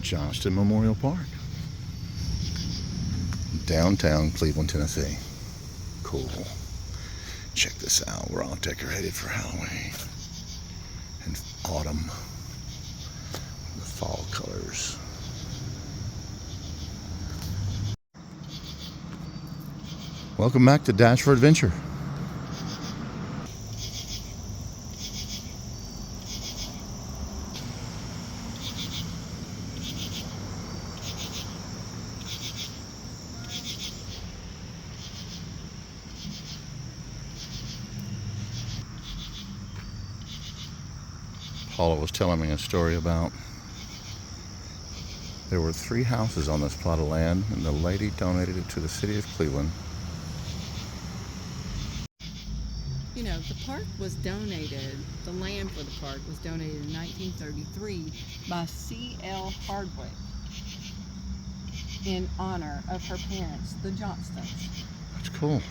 Johnston Memorial Park. Downtown Cleveland, Tennessee. Cool. Check this out. We're all decorated for Halloween and autumn. The fall colors. Welcome back to Dash for Adventure. Paula was telling me a story about there were 3 houses on this plot of land, and the lady donated it to the city of Cleveland. You know, the park was donated, the land for the park was donated in 1933 by C.L. Hardwick in honor of her parents, the Johnstons. That's cool.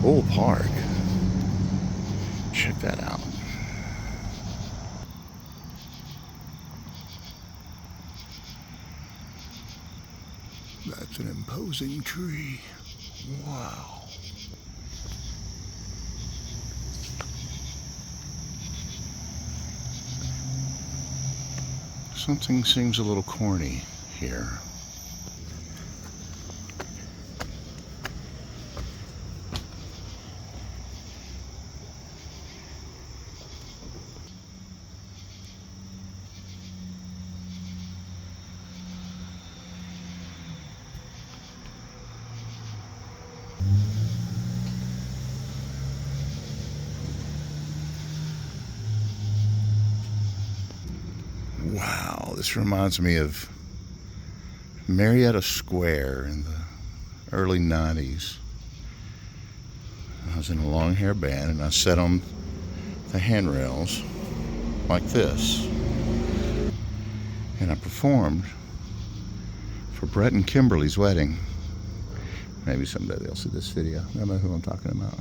Cool park. Check that out. That's an imposing tree. Wow. Something seems a little corny here. Wow, this reminds me of Marietta Square in the early 90s. I was in a long hair band and I sat on the handrails like this. And I performed for Brett and Kimberly's wedding. Maybe someday they'll see this video. They'll know who I'm talking about.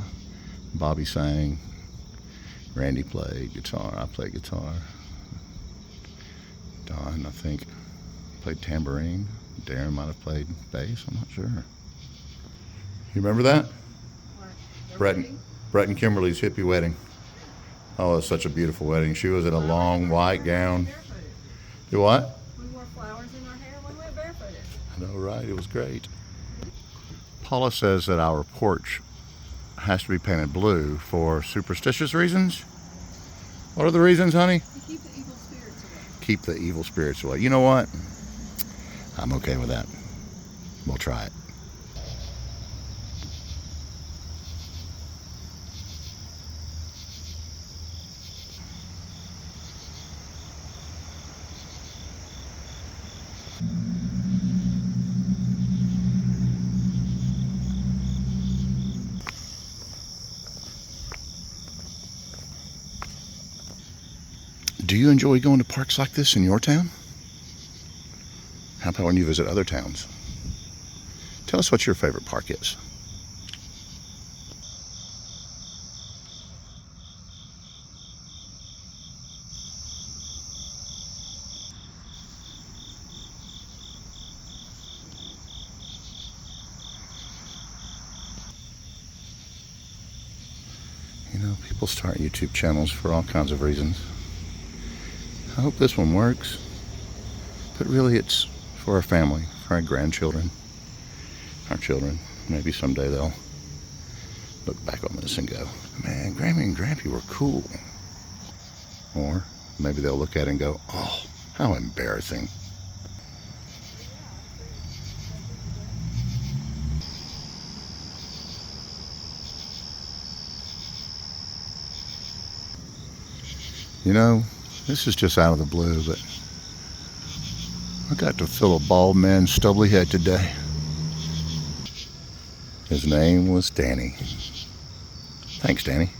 Bobby sang, Randy played guitar, I played guitar. Don, I think, played tambourine. Darren might have played bass, I'm not sure. You remember that? Brett and Kimberly's hippie wedding. Oh, it was such a beautiful wedding. She was in a long white gown. Do what? We wore flowers in our hair when we went barefooted. I know, right? It was great. Paula says that our porch has to be painted blue for superstitious reasons. What are the reasons, honey? To keep the evil spirits away. Keep the evil spirits away. You know what? I'm okay with that. We'll try it. Do you enjoy going to parks like this in your town? How about when you visit other towns? Tell us what your favorite park is. You know, people start YouTube channels for all kinds of reasons. I hope this one works, but really it's for our family, for our grandchildren, our children. Maybe someday they'll look back on this and go, man, Grammy and Grampy were cool. Or maybe they'll look at it and go, oh, how embarrassing. You know, this is just out of the blue, but I got to fill a bald man's stubbly head today. His name was Danny. Thanks, Danny.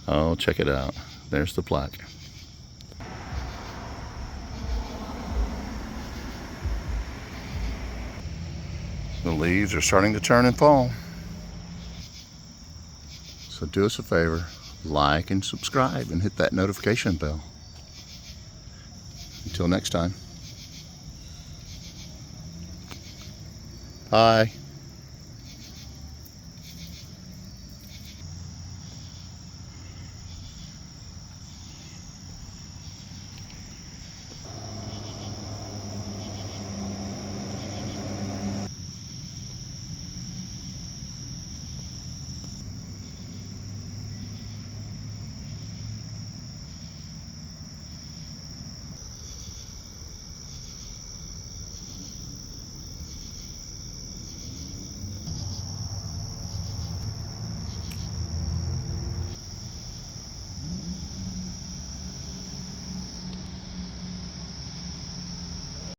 Oh, check it out. There's the plaque. The leaves are starting to turn and fall. So do us a favor, like and subscribe and hit that notification bell. Until next time. Bye.